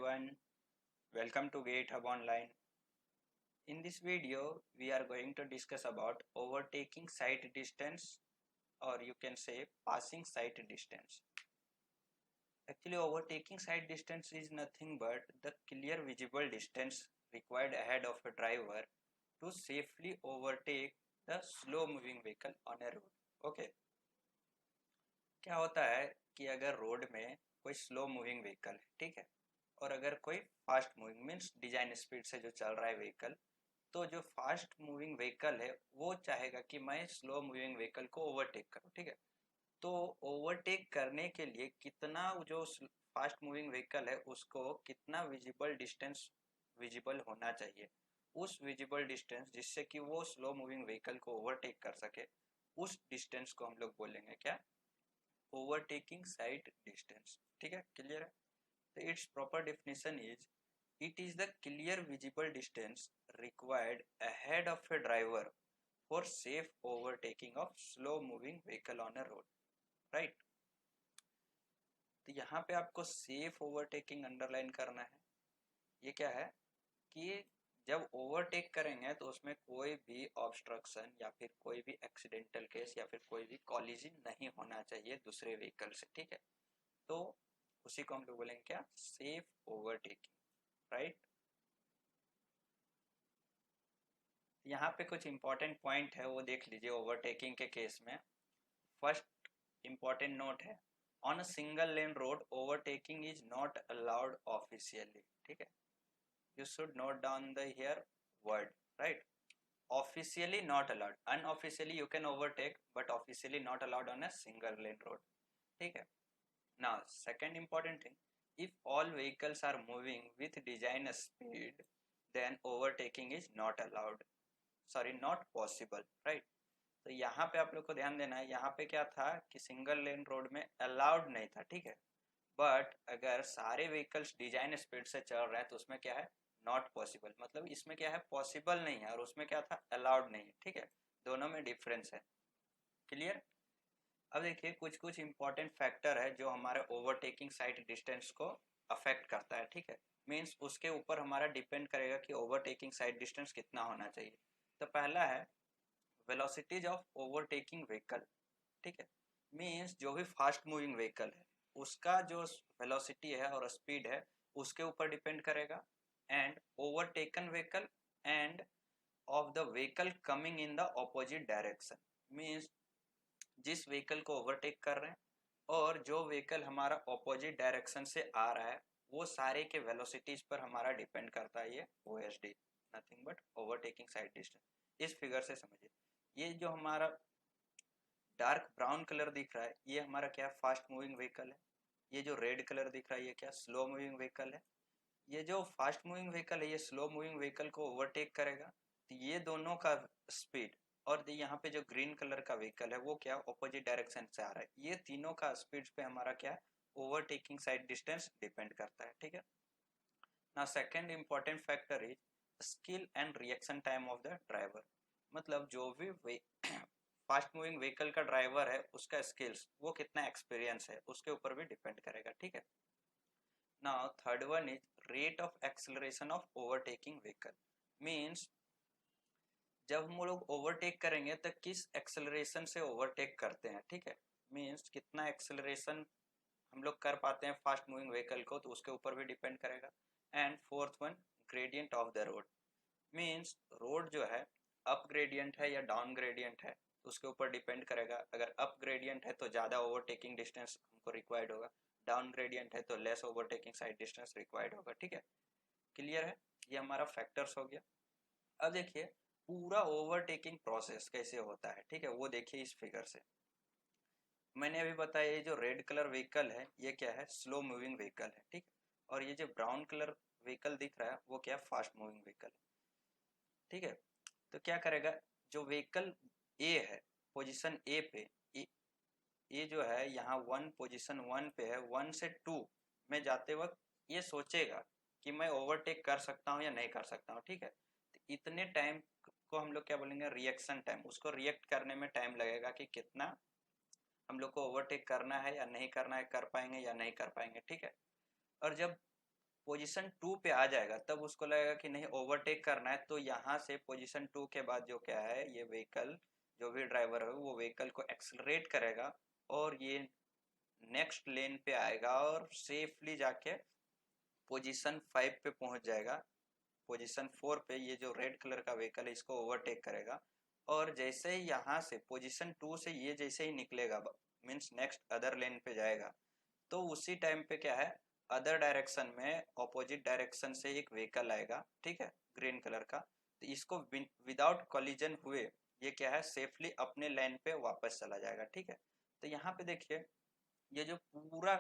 everyone, welcome to GateHub Online. In this video, we are going to discuss about overtaking sight distance, or you can say passing sight distance. Actually, overtaking sight distance is nothing but the clear visible distance required ahead of a driver to safely overtake the slow moving vehicle on a road. Okay. क्या होता है कि अगर road में कोई slow moving vehicle है, ठीक है, और अगर कोई fast moving means design speed से जो चल रहा है व्हीकल, तो जो फास्ट मूविंग व्हीकल है वो चाहेगा कि मैं स्लो मूविंग व्हीकल को ओवरटेक करूं, ठीक है। तो ओवरटेक करने के लिए कितना जो फास्ट मूविंग व्हीकल है उसको कितना विजिबल डिस्टेंस विजिबल होना चाहिए, उस विजिबल डिस्टेंस जिससे कि वो स्लो मूविंग व्हीकल को ओवरटेक कर सके, उस डिस्टेंस को हम लोग बोलेंगे क्या, ओवरटेकिंग साइट डिस्टेंस। ठीक है, क्लियर है। तो it's proper definition is it is the clear visible distance required ahead of a driver for safe overtaking of slow moving vehicle on a road, right? तो यहाँ पे आपको सेफ ओवरटेकिंग अंडरलाइन करना है। ये क्या है कि जब ओवरटेक करेंगे तो उसमें कोई भी ऑब्स्ट्रक्शन या फिर कोई भी एक्सीडेंटल केस या फिर कोई भी कॉलिजन नहीं होना चाहिए दूसरे व्हीकल से, ठीक है। तो उसी को हम लोग बोलेंगे क्या, सेफ ओवरटेकिंग, राइट। यहाँ पे कुछ इंपॉर्टेंट पॉइंट है वो देख लीजिए ओवरटेकिंग के केस में। फर्स्ट इंपॉर्टेंट नोट है, on a single lane road overtaking is not allowed officially, ठीक है। You should note down the here word, right. Officially not allowed, unofficially you can overtake but officially not allowed on a single lane road, ठीक है। Now second important thing, if all vehicles are moving with design speed then overtaking is not allowed, sorry not possible, right. तो यहाँ पे आप लोग को ध्यान देना है, यहाँ पे क्या था कि सिंगल लेन रोड में अलाउड नहीं था, ठीक है। बट अगर सारे व्हीकल्स डिजाइन स्पीड से चल रहे हैं तो उसमें क्या है, नॉट पॉसिबल, मतलब इसमें क्या है, पॉसिबल नहीं है, और उसमें क्या था, अलाउड नहीं है, ठीक है। दोनों में डिफरेंस है, क्लियर। अब देखिए कुछ कुछ इंपॉर्टेंट फैक्टर है जो हमारे ओवरटेकिंग साइट डिस्टेंस को अफेक्ट करता है, ठीक है। मीन्स उसके ऊपर हमारा डिपेंड करेगा कि ओवरटेकिंग साइट डिस्टेंस कितना होना चाहिए। तो पहला है वेलोसिटीज ऑफ ओवरटेकिंग व्हीकल, ठीक है। मीन्स जो भी फास्ट मूविंग व्हीकल है उसका जो वेलोसिटी है और स्पीड है उसके ऊपर डिपेंड करेगा। And overtaken vehicle end of the vehicle coming in the opposite direction, means जिस व्हीकल को ओवरटेक कर रहे हैं और जो व्हीकल हमारा ऑपोजिट डायरेक्शन से आ रहा है वो सारे के वेलोसिटीज पर हमारा डिपेंड करता है ये OSD, nothing but overtaking side distance. इस फिगर से समझिए, ये जो हमारा डार्क ब्राउन कलर दिख रहा है ये हमारा क्या, फास्ट मूविंग व्हीकल है। ये जो रेड कलर दिख रहा है ये क्या, स्लो मूविंग व्हीकल है। ये जो फास्ट मूविंग व्हीकल है ये स्लो मूविंग व्हीकल को ओवरटेक करेगा, तो ये दोनों का स्पीड, और यहाँ पे जो ग्रीन कलर का व्हीकल है वो क्या, ऑपोजिट डायरेक्शन से आ रहा है, ये तीनों का स्पीड पे हमारा क्या, ओवरटेकिंग साइड डिस्टेंस डिपेंड करता है, ठीक है। ना second important factor is skill and reaction time of the driver, मतलब जो भी फास्ट मूविंग व्हीकल का ड्राइवर है उसका स्किल्स, वो कितना एक्सपीरियंस है उसके ऊपर भी डिपेंड करेगा, ठीक है। Now third one is rate of acceleration of overtaking vehicle, means जब हम लोग ओवरटेक करेंगे तो किस एक्सेलरेशन से ओवरटेक करते हैं, ठीक है। मीन्स कितना एक्सेलरेशन हम लोग कर पाते हैं फास्ट मूविंग व्हीकल को, तो उसके ऊपर भी डिपेंड करेगा। And fourth one, gradient of the road, means road जो है अप ग्रेडियंट है या डाउन ग्रेडियंट है तो उसके ऊपर डिपेंड करेगा। अगर अप ग्रेडियंट है तो ज़्यादा ओवरटेकिंग डिस्टेंस हमको रिक्वायर्ड होगा, डाउन ग्रेडियंट है तो less overtaking side distance required होगा, ठीक है। क्लियर है, ये हमारा फैक्टर्स हो गया। अब देखिए पूरा ओवरटेकिंग प्रोसेस कैसे होता है, ठीक है, वो देखिए इस फिगर से। मैंने अभी बताया ये जो रेड कलर व्हीकल है ये क्या है, स्लो मूविंग व्हीकल है, ठीक है। और ये जो ब्राउन कलर व्हीकल दिख रहा है वो क्या, फास्ट मूविंग व्हीकल है, ठीक है। तो क्या करेगा, जो व्हीकल ए है पोजीशन ए पे, ये जो है यहाँ वन पोजीशन वन पे है, वन से टू में जाते वक्त ये सोचेगा कि मैं ओवरटेक कर सकता हूँ या नहीं कर सकता हूँ, ठीक है। तो इतने टाइम को हम लोग क्या बोलेंगे, रिएक्शन टाइम, उसको रिएक्ट करने में टाइम लगेगा कि कितना हम लोग को ओवरटेक करना है या नहीं करना है, कर पाएंगे या नहीं कर पाएंगे, ठीक है। और जब पोजीशन 2 पे आ जाएगा तब उसको लगेगा कि नहीं ओवरटेक करना है, तो यहाँ से पोजीशन 2 के बाद जो क्या है, ये व्हीकल जो भी ड्राइवर है वो व्हीकल को एक्सलरेट करेगा और ये नेक्स्ट लेन पे आएगा और सेफली जाके पोजीशन 5 पे पहुंच जाएगा। पोजीशन 4 पे ये जो रेड कलर का व्हीकल है इसको ओवरटेक करेगा और जैसे ही यहाँ से पोजीशन 2 से ये जैसे ही निकलेगा, मीन्स नेक्स्ट अदर लेन पे जाएगा, तो उसी टाइम पे क्या है, अदर डायरेक्शन में ऑपोजिट डायरेक्शन से एक व्हीकल आएगा, ठीक है, ग्रीन कलर का। तो इसको विदाउट कॉलिजन हुए ये क्या है, सेफली अपने लाइन पे वापस चला जाएगा, ठीक है। तो यहाँ पे देखिए ये जो पूरा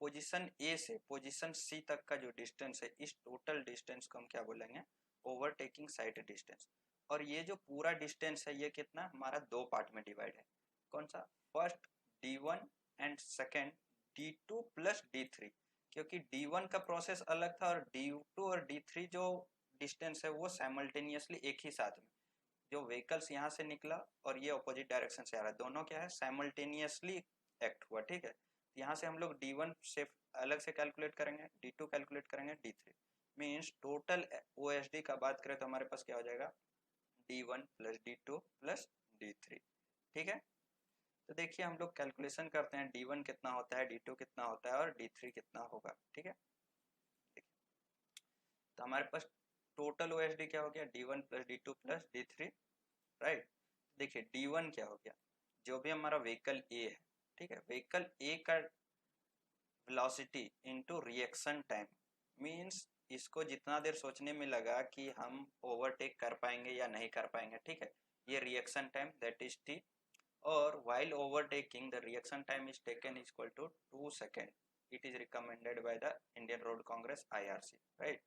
पोजीशन ए से पोजीशन सी तक का जो डिस्टेंस है, इस टोटल डिस्टेंस को हम क्या बोलेंगे, ओवरटेकिंग साइड डिस्टेंस। और ये जो पूरा डिस्टेंस है ये कितना हमारा दो पार्ट में डिवाइड है। कौन सा, first D1 and second D2 plus D3, क्योंकि D1 का प्रोसेस अलग था और D2 और D3 जो डिस्टेंस है वो साइमल्टेनियसली एक ही साथ में, जो व्हीकल्स यहाँ से निकला और ये ऑपोजिट डायरेक्शन से आ रहा है, दोनों क्या है साइमल्टेनियसली एक्ट हुआ, ठीक है। यहाँ से हम लोग D1 से अलग से कैलकुलेट करेंगे, D2 कैलकुलेट करेंगे, D3 मीन्स टोटल OSD का बात करें तो हमारे पास क्या हो जाएगा, D1 plus D2 plus D3, ठीक है। तो देखिए हम लोग कैलकुलेशन करते हैं, D1 कितना होता है, D2 कितना होता है और D3 कितना होगा, ठीक है। तो हमारे पास टोटल OSD क्या हो गया, D1 plus D2 plus D3, right. देखिए D1 क्या हो गया, जो भी हमारा व्हीकल ए है, ठीक है, व्हीकल ए का velocity into reaction time, means इसको जितना देर सोचने में लगा कि हम ओवरटेक कर पाएंगे या नहीं कर पाएंगे, ठीक है, ये reaction time that is T. और while overtaking the reaction time is taken is equal to 2 second, it is recommended by the Indian Road Congress IRC, right।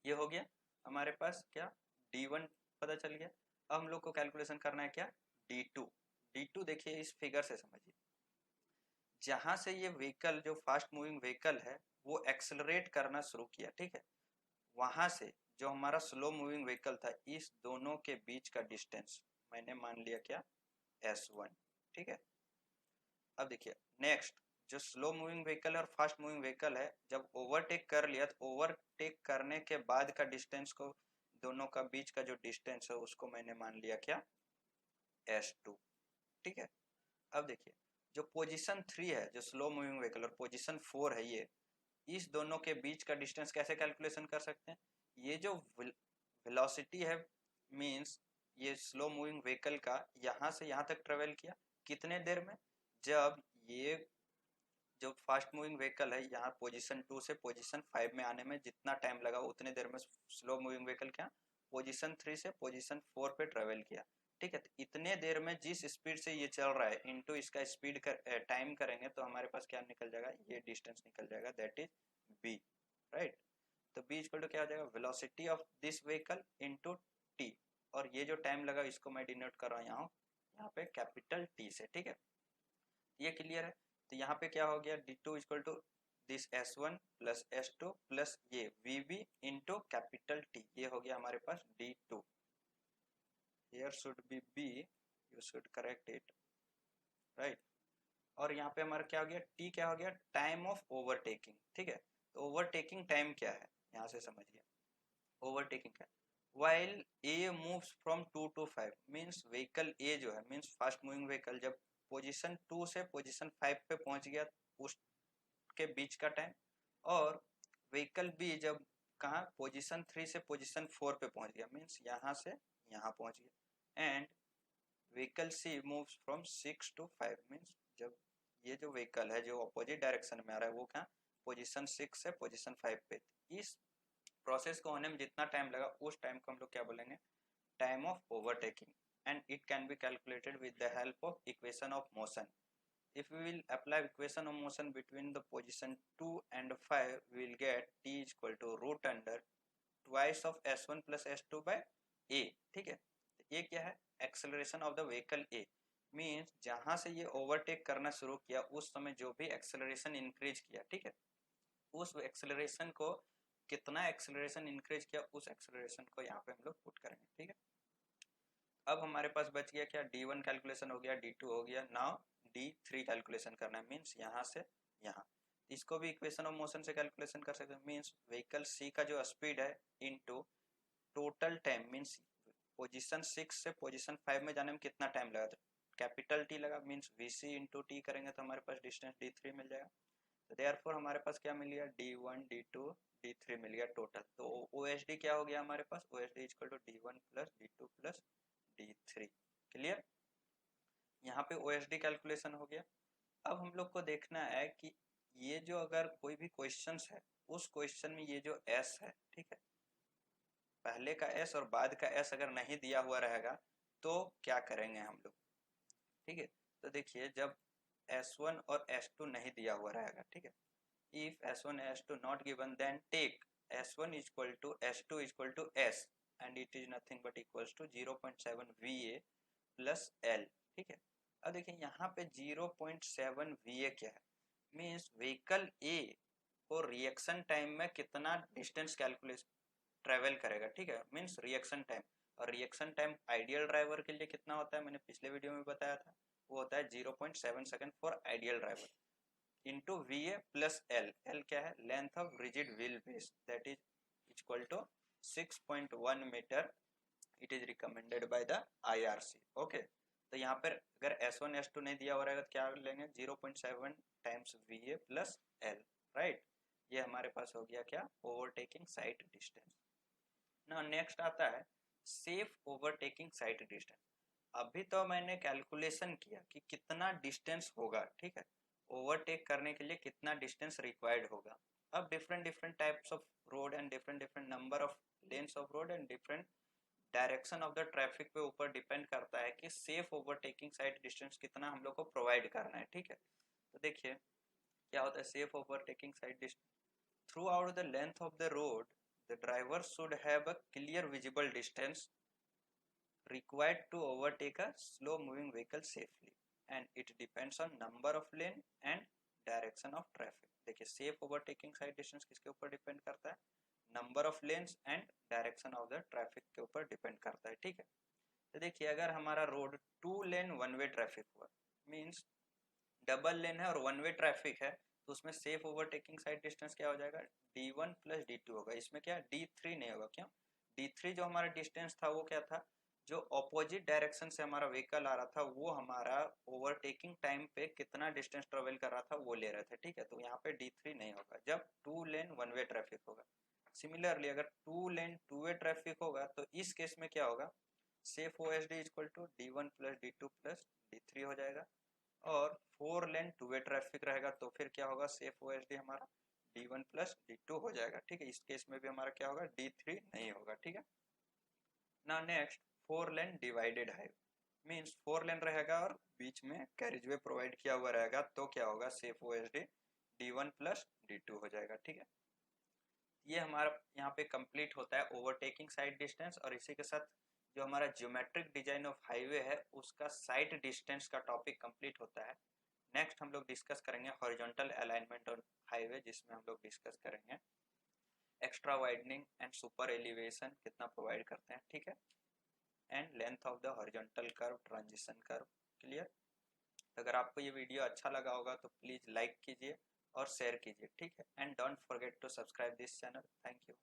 ये हो गया हमारे पास क्या, D1 पता चल गया। अब हम लोग को कैलकुलेशन करना है क्या, D2। D2 देखिए इस फिगर से समझिए, जहां से ये व्हीकल जो फास्ट मूविंग व्हीकल है वो एक्सेलरेट करना शुरू किया, ठीक है, वहां से जो हमारा स्लो मूविंग व्हीकल था, इस दोनों के बीच का डिस्टेंस मैंने मान लिया क्या, S1, ठीक है। अब देखिए नेक्स्ट, जो स्लो मूविंग व्हीकल और फास्ट मूविंग व्हीकल है, जब ओवरटेक कर लिया तो ओवरटेक करने के बाद का डिस्टेंस को, दोनों का बीच का जो डिस्टेंस है उसको मैंने मान लिया क्या, S2, ठीक है। अब देखिए जो पोजीशन 3 है जो स्लो मूविंग व्हीकल और पोजीशन 4 है, ये इस दोनों के बीच का डिस्टेंस कैसे कैलकुलेशन कर सकते हैं, ये जो वेलोसिटी है, मींस ये स्लो मूविंग व्हीकल का यहाँ से यहाँ तक ट्रेवल किया कितने देर में, जब ये जो फास्ट मूविंग व्हीकल है यहाँ पोजीशन 2 से पोजीशन 5 में आने में जितना टाइम लगा उतने देर में स्लो मूविंग व्हीकल क्या पोजीशन 3 से पोजीशन 4 पे ट्रेवल किया, ठीक है। तो इतने देर में जिस स्पीड से ये चल रहा है इनटू इसका स्पीड कर टाइम करेंगे तो हमारे पास क्या निकल जाएगा, ये डिस्टेंस निकल जाएगा, दैट इज B, राइट। तो B इक्वल टू क्या हो जाएगा, velocity of this vehicle into T, और ये जो टाइम लगा इसको मैं डिनोट कर रहा हूँ यहाँ पे कैपिटल T से, ठीक है। ये क्लियर है। तो यहाँ पे क्या हो गया, D2 equal to this S1 plus S2 plus ये VB इंटू कैपिटल T, ये हो गया हमारे पास D2। here should be B, you should correct it, right। और यहाँ पे हमारा क्या हो गया, T क्या हो गया, टाइम ऑफ ओवरटेकिंग, ठीक है। तो ओवरटेकिंग टाइम क्या है यहाँ से समझिए, ओवरटेकिंग क्या, while A moves from 2 to 5, means vehicle A जो है मीन्स फास्ट मूविंग व्हीकल जब पोजीशन 2 से पोजीशन 5 पे पहुंच गया उसके बीच का टाइम, और व्हीकल B जब कहाँ पोजीशन 3 से पोजीशन 4 पे पहुंच गया, मीन्स यहाँ से यहाँ पहुंच गया, and vehicle C moves from 6 to 5, means जब ये जो व्हीकल है जो अपोजिट डायरेक्शन में आ रहा है वो क्या पोजीशन 6 से पोजीशन 5 पे, इस प्रोसेस को होने में जितना टाइम लगा उस टाइम को हम लोग क्या बोलेंगे, time of overtaking, and it can be calculated with the help of equation of motion. If we will apply equation of motion between the position 2 and 5, we will get T is equal to root under twice of S1 plus S2 by A, ठीक है। ये क्या है, acceleration of the vehicle A, means जहां से ये overtake करना शुरू किया उस समय जो भी एक्सेलरेशन इंक्रीज किया, ठीक है, उस एक्सेलरेशन को कितना एक्सेलरेशन इंक्रीज किया उस एक्सेलरेशन को यहाँ पे हम लोग पुट करेंगे, ठीक है। अब हमारे पास बच गया क्या, D1 कैलकुलेशन हो गया, D2 हो गया, नाउ D3 कैलकुलेशन करना है, मीन्स यहाँ से यहाँ। इसको भी इक्वेशन ऑफ मोशन से कैलकुलेशन कर सकते हैं, मीन्स व्हीकल सी का जो स्पीड है into total time, means position 6 से पोजीशन 5 में जाने में कितना टाइम लगा, तो कैपिटल टी लगा, मीन्स वीसी इंटू टी करेंगे तो हमारे पास डिस्टेंस d3 मिल जाएगा। तो देयरफॉर हमारे पास क्या मिल गया, d1 d2 d3 मिल गया टोटल। तो OHD क्या हो गया हमारे पास, OHD equal to d1 plus d2 plus d3। Clear, यहाँ पे OHD कैलकुलेशन हो गया। अब हम लोग को देखना है कि ये जो अगर कोई भी क्वेश्चन है उस क्वेश्चन में ये जो S है, ठीक है, पहले का S और बाद का S अगर नहीं दिया हुआ रहेगा तो क्या करेंगे हम लोग, ठीक है। तो देखिए जब S1 और S2 नहीं दिया हुआ रहेगा, ठीक है, if S1 S2 not given then take S1 equal to S2 equal to S and it is nothing but equals to 0.7 VA plus L, ठीक है। अब देखिए यहाँ पे 0.7 VA क्या है, मीन्स व्हीकल A को रिएक्शन टाइम में कितना डिस्टेंस कैलकुलेट ट्रेवल करेगा, ठीक है, मीन्स रिएक्शन टाइम। और रिएक्शन टाइम आइडियल ड्राइवर के लिए कितना होता है, मैंने पिछले वीडियो में बताया था, वो होता है 0.7 second for ideal driver into VA plus L। L क्या है, length of rigid wheel base, that is equal to 6.1 metre, it is recommended by the IRC। Okay, तो यहाँ पर अगर S1 S2 नहीं दिया हो रहेगा तो क्या लेंगे, 0.7 times VA plus L, right. ये हमारे पास हो गया क्या, ओवरटेकिंग साइट डिस्टेंस। ना नेक्स्ट आता है सेफ ओवरटेकिंग साइट डिस्टेंस। अभी तो मैंने कैलकुलेशन किया कि कितना डिस्टेंस होगा, ठीक है, ओवरटेक करने के लिए कितना डिस्टेंस रिक्वायर्ड होगा। अब different different types of road and different different number of lens of road and different direction of the traffic पे ऊपर डिपेंड करता है कि सेफ ओवरटेकिंग साइट डिस्टेंस कितना हम लोग को प्रोवाइड करना है, ठीक है। तो देखिए क्या होता है safe overtaking site distance, through out the length of the road the driver should have a clear visible distance required to overtake a slow moving vehicle safely and it depends on number of lane and direction of traffic। देखिए safe overtaking side distance किसके ऊपर depend करता है, number of lens and direction of the traffic के ऊपर depend करता है, ठीक है। तो देखिए अगर हमारा रोड 2 लेन वन वे ट्रैफिक हुआ, मीन्स डबल लेन है और वन वे ट्रैफिक है, तो उसमें सेफ ओवरटेकिंग साइड डिस्टेंस क्या हो जाएगा, d1 प्लस d2 होगा। इसमें क्या d3 नहीं होगा, क्यों, d3 जो हमारा डिस्टेंस था वो क्या था, जो ऑपोजिट डायरेक्शन से हमारा व्हीकल आ रहा था वो हमारा ओवरटेकिंग टाइम पे कितना डिस्टेंस ट्रेवल कर रहा था वो ले रहे थे, ठीक है। तो यहाँ पे d3 नहीं होगा जब 2 लेन वन वे ट्रैफिक होगा। सिमिलरली अगर 2 लेन टू वे ट्रैफिक होगा तो इस केस में क्या होगा, safe OSD equal to d1 plus d2 plus d3 हो जाएगा। और 4 लेन टू वे ट्रैफिक रहेगा तो फिर क्या होगा, सेफ OSD हमारा d1 प्लस d2 हो जाएगा, ठीक है। इस केस में भी हमारा क्या होगा, d3 नहीं होगा, ठीक है ना। नेक्स्ट 4 लेन डिवाइडेड हाईवे, मीन्स 4 लेन रहेगा और बीच में कैरिजवे प्रोवाइड किया हुआ रहेगा तो क्या होगा, safe OSD d1 plus d2 हो जाएगा, ठीक है। ये हमारा यहाँ पे कंप्लीट होता है ओवरटेकिंग साइड डिस्टेंस, और इसी के साथ जो हमारा ज्योमेट्रिक डिजाइन ऑफ हाईवे है उसका साइड डिस्टेंस का टॉपिक कंप्लीट होता है। नेक्स्ट हम लोग डिस्कस करेंगे हॉरिजॉन्टल अलाइनमेंट ऑन हाईवे, जिसमें हम लोग डिस्कस करेंगे extra widening and super elevation कितना प्रोवाइड करते हैं, ठीक है, and length of the horizontal curve, transition curve. Clear, अगर आपको ये वीडियो अच्छा लगा होगा तो प्लीज लाइक कीजिए और शेयर कीजिए, ठीक है, and don't forget to subscribe this channel. Thank you.